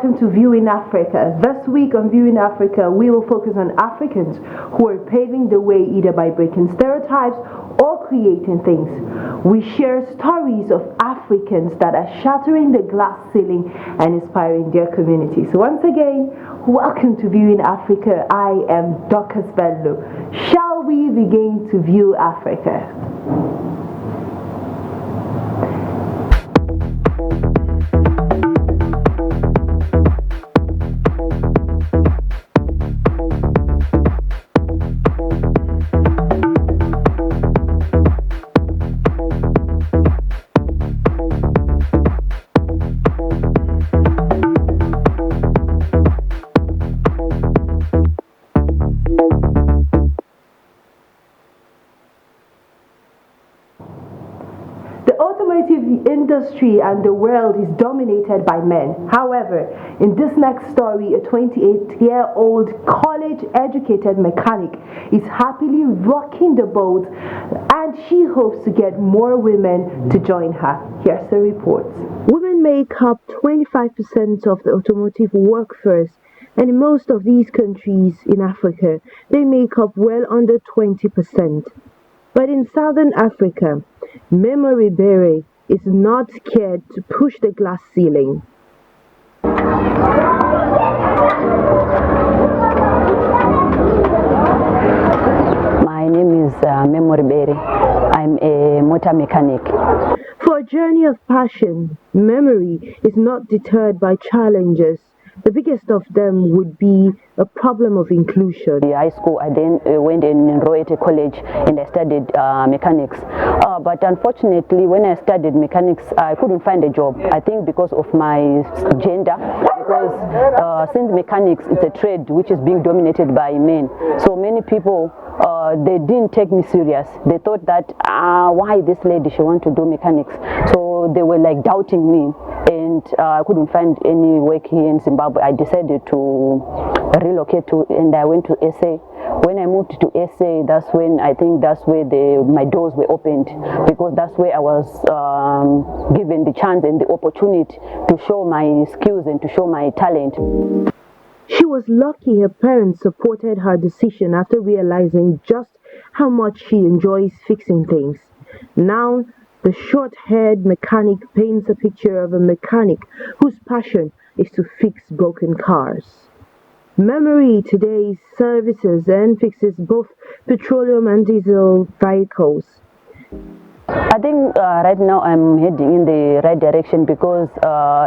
welcome to Viewing Africa. This week on Viewing Africa, we will focus on Africans who are paving the way either by breaking stereotypes or creating things. We share stories of Africans that are shattering the glass ceiling and inspiring their community. So once again, welcome to Viewing Africa. I am Dorcas Bello. Shall we begin to view Africa? Industry and the world is dominated by men. However, in this next story, a 28-year-old college-educated mechanic is happily rocking the boat, and she hopes to get more women to join her. Here's the report. Women make up 25% of the automotive workforce, and in most of these countries in Africa, they make up well under 20%. But in Southern Africa, Memory Berry is not scared to push the glass ceiling. My name is Memory Berry. I'm a motor mechanic. For a journey of passion, Memory is not deterred by challenges. The biggest of them would be a problem of inclusion. In high school, I then went and enrolled at a college and I studied mechanics. But unfortunately, when I studied mechanics, I couldn't find a job. I think because of my gender, because since mechanics is a trade which is being dominated by men, so many people they didn't take me serious. They thought that why this lady she want to do mechanics, so they were like doubting me, and I couldn't find any work here in Zimbabwe. I decided to relocate to, and I went to SA. When I moved to SA, that's when I think that's where my doors were opened, because that's where I was given the chance and the opportunity to show my skills and to show my talent. She was lucky her parents supported her decision after realizing just how much she enjoys fixing things. Now, the short-haired mechanic paints a picture of a mechanic whose passion is to fix broken cars. Memory today services and fixes both petroleum and diesel vehicles. I think right now I'm heading in the right direction, because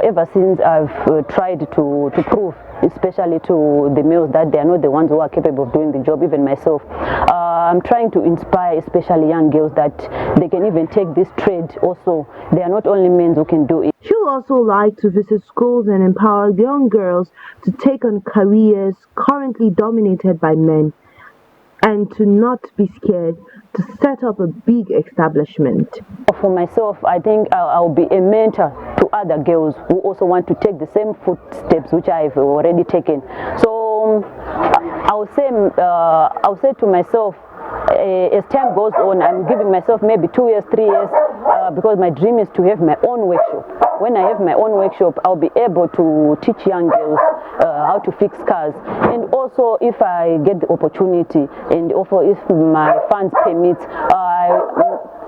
ever since I've tried to prove, especially to the males, that they are not the ones who are capable of doing the job, even myself. I'm trying to inspire especially young girls that they can even take this trade also. They are not only men who can do it. She would also like to visit schools and empower young girls to take on careers currently dominated by men, and to not be scared to set up a big establishment. For myself, I think I'll be a mentor to other girls who also want to take the same footsteps which I've already taken. So I'll say to myself, as time goes on, I'm giving myself maybe 2 years, 3 years, because my dream is to have my own workshop. When I have my own workshop, I'll be able to teach young girls how to fix cars. And also, if I get the opportunity, and also if my funds permit,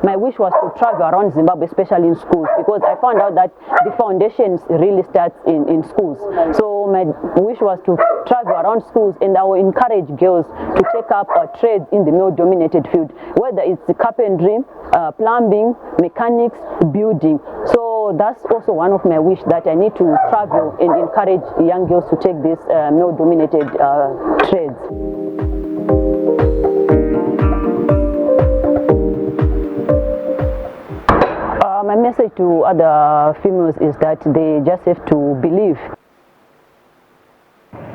my wish was to travel around Zimbabwe, especially in schools, because I found out that the foundations really start in schools. So my wish was to travel around schools, and I will encourage girls to take up trades in the male-dominated field, whether it's carpentry, plumbing, mechanics, building. So that's also one of my wish, that I need to travel and encourage young girls to take these male-dominated trades. My message to other females is that they just have to believe.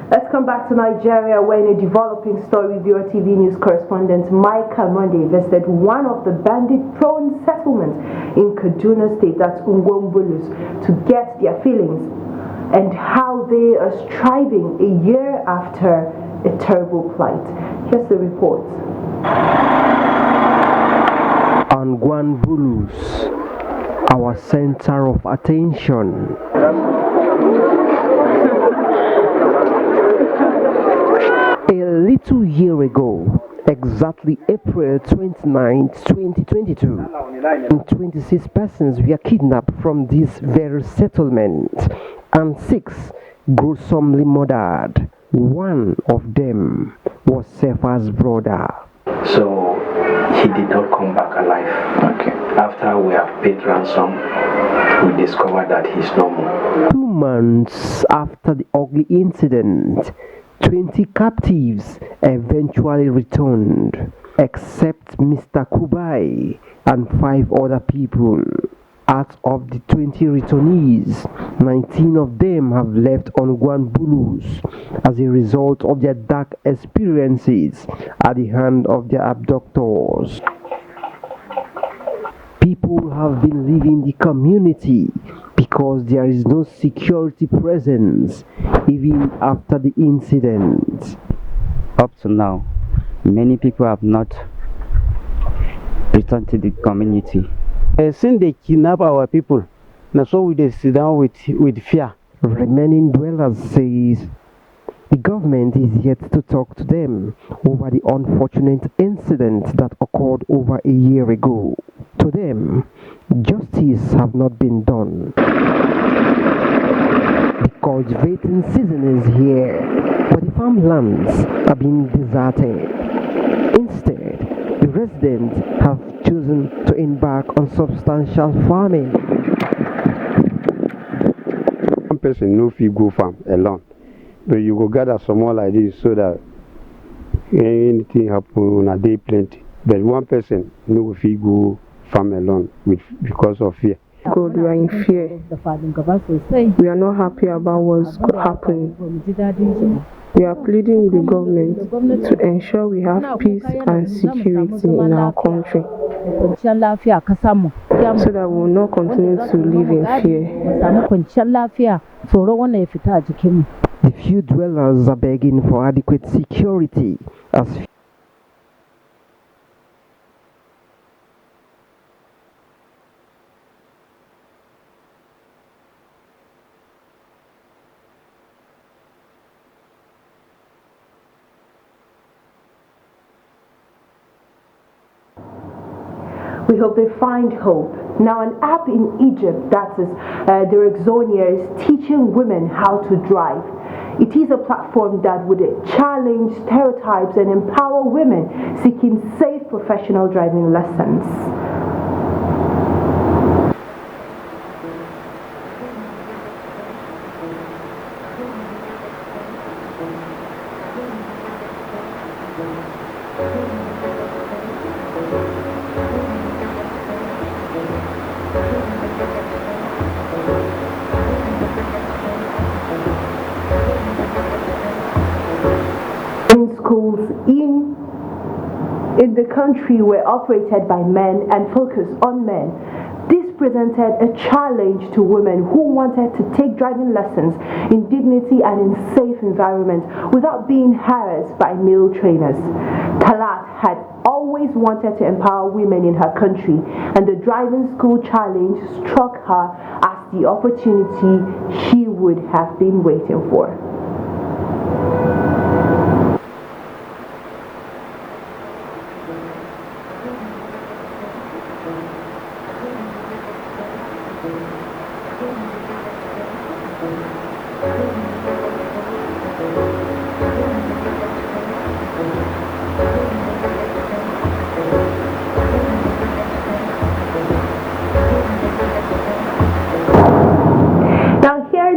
Let's come back to Nigeria, where in a developing story, Viewer TV News correspondent Micah Monday visited one of the bandit-prone settlements in Kaduna State, that's Ungwombulus, to get their feelings and how they are striving a year after a terrible plight. Here's the report. Ungwombulus, our center of attention. little year ago, exactly April 29, 2022, and 26 persons were kidnapped from this very settlement, and 6 gruesomely murdered. One of them was Sefa's brother. So he did not come back alive. Okay. After we have paid ransom, we discovered that he's no more. 2 months after the ugly incident, 20 captives eventually returned, except Mr. Kubai and 5 other people. Out of the 20 returnees, 19 of them have left on Guanbulus as a result of their dark experiences at the hand of their abductors. People have been leaving the community because there is no security presence even after the incident. Up to now, many people have not returned to the community. Since they kidnap our people, now so we sit down with fear. Remaining dwellers says the government is yet to talk to them over the unfortunate incident that occurred over a year ago. To them, justice have not been done. The cultivating season is here, but the farmlands are being deserted. Instead, the residents have chosen to embark on substantial farming. One person no fit go farm alone, but you go gather some more like this so that anything happen a day plenty. But one person no go fit go farm alone because of fear. God, we are in fear. We are not happy about what's happening. We are pleading with the government to ensure we have peace and security in our country, so that we will not continue to live in fear. The few dwellers are begging for adequate security as We hope they find hope. Now, an app in Egypt, that is the Rexonia, is teaching women how to drive. It is a platform that would challenge stereotypes and empower women seeking safe professional driving lessons. Schools in the country were operated by men and focused on men. This presented a challenge to women who wanted to take driving lessons in dignity and in safe environments without being harassed by male trainers. Talat had always wanted to empower women in her country, and the driving school challenge struck her as the opportunity she would have been waiting for.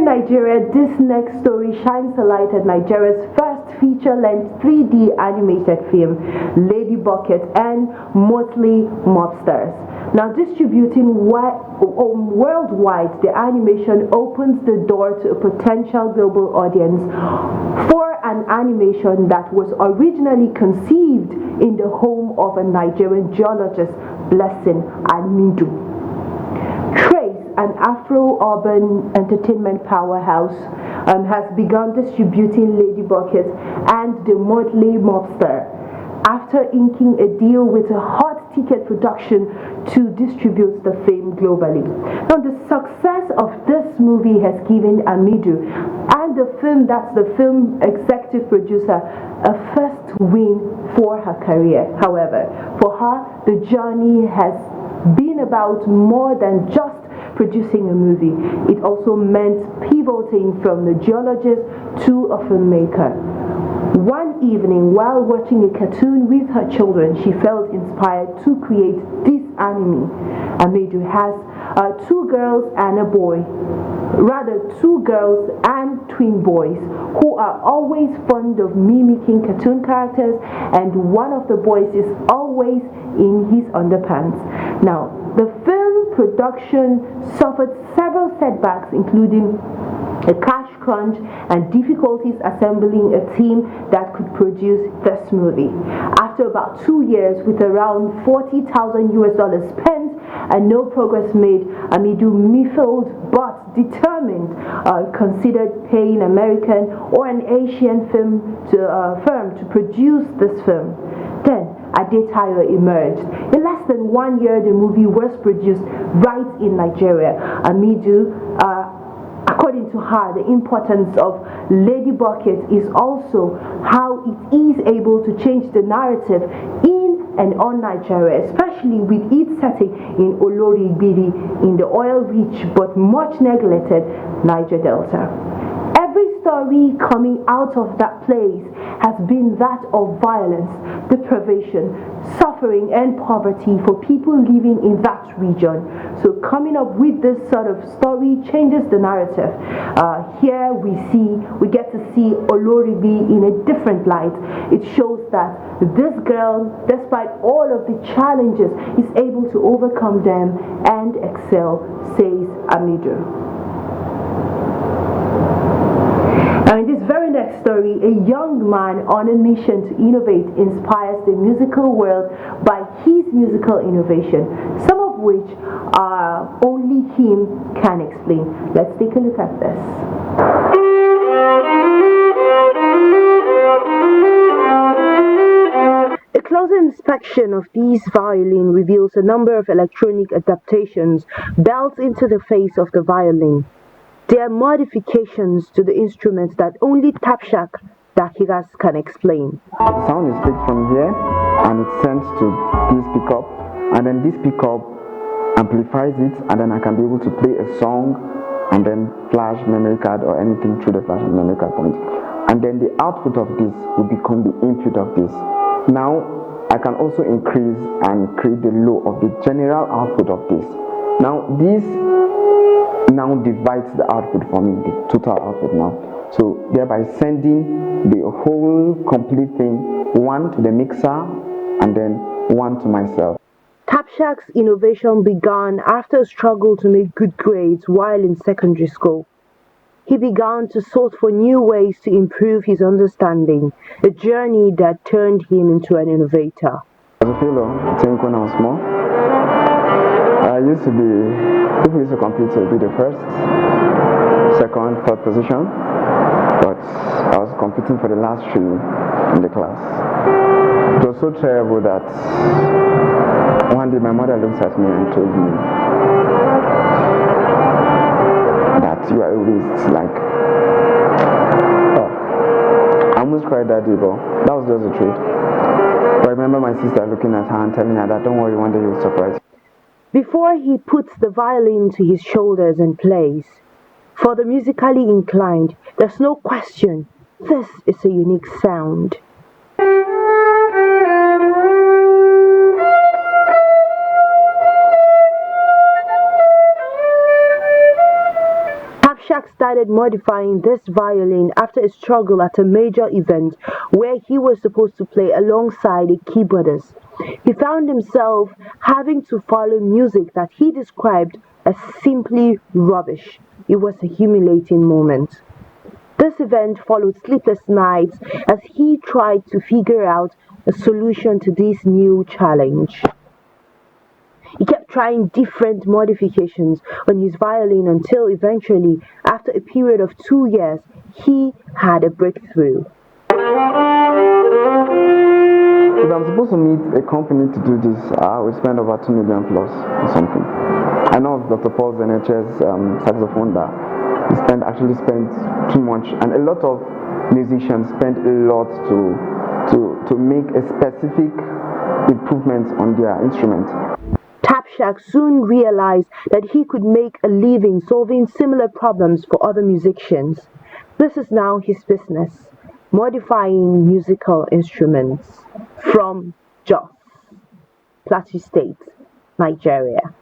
Nigeria, this next story shines a light at Nigeria's first feature-length 3D animated film, Lady Bucket and Motley Mobsters. Now distributing worldwide, the animation opens the door to a potential global audience for an animation that was originally conceived in the home of a Nigerian geologist, Blessing Amidu. An Afro-urban entertainment powerhouse has begun distributing Lady Bucket and the Motley Mobster after inking a deal with a hot ticket production to distribute the film globally. Now, the success of this movie has given Amidu and the film executive producer a first must-win for her career. However, for her, the journey has been about more than just producing a movie. It also meant pivoting from the geologist to a filmmaker. One evening, while watching a cartoon with her children, she felt inspired to create this anime. Amedu has two girls and a boy. Rather, two girls and twin boys who are always fond of mimicking cartoon characters, and one of the boys is always in his underpants. Now, the film production suffered several setbacks, including a cash crunch and difficulties assembling a team that could produce this movie. After about 2 years, with around $40,000 spent and no progress made, Amidu miffled but determined considered paying American or an Asian firm to produce this film. Then Adetayo emerged. In less than 1 year, the movie was produced right in Nigeria. Amidu, according to her, the importance of Lady Bucket is also how it is able to change the narrative in and on Nigeria, especially with its setting in Olori-Ibiri in the oil-rich but much neglected Niger Delta. Every story coming out of that place has been that of violence, deprivation, suffering and poverty for people living in that region. So coming up with this sort of story changes the narrative. Here we get to see Oloribi in a different light. It shows that this girl, despite all of the challenges, is able to overcome them and excel, says Amidu. Now, in this very next story, a young man on a mission to innovate inspires the musical world by his musical innovation, some of which only him can explain. Let's take a look at this. A closer inspection of this violin reveals a number of electronic adaptations built into the face of the violin. There are modifications to the instrument that only Tapshak Dahiras can explain. The sound is picked from here and it's sent to this pickup, and then this pickup amplifies it, and then I can be able to play a song and then flash memory card or anything through the flash memory card point. And then the output of this will become the input of this. Now I can also increase and create the low of the general output of this. Now this now divides the output for me, the total output now. So thereby sending the whole complete thing, one to the mixer and then one to myself. Tapshak's innovation began after a struggle to make good grades while in secondary school. He began to sort for new ways to improve his understanding, a journey that turned him into an innovator. As a fellow, I think when I was small, people used to compete to be the first, second, third position, but I was competing for the last 3 in the class. It was so terrible that one day my mother looked at me and told me that you are a waste, like, I almost cried that day, but that was just the truth. But I remember my sister looking at her and telling her that don't worry, one day you'll surprise. Before he puts the violin to his shoulders and plays, for the musically inclined, there's no question, this is a unique sound. Tapshak started modifying this violin after a struggle at a major event where he was supposed to play alongside a keyboardist. He found himself having to follow music that he described as simply rubbish. It was a humiliating moment. This event followed sleepless nights as he tried to figure out a solution to this new challenge. He kept trying different modifications on his violin until eventually, after a period of 2 years, he had a breakthrough. If I'm supposed to meet a company to do this, I would spend over 2 million plus or something. I know of Dr. Paul's NHS saxophone that he actually spent too much, and a lot of musicians spend a lot to to make a specific improvement on their instrument. Tapshak soon realized that he could make a living solving similar problems for other musicians. This is now his business, modifying musical instruments. From Jos, Plateau State, Nigeria.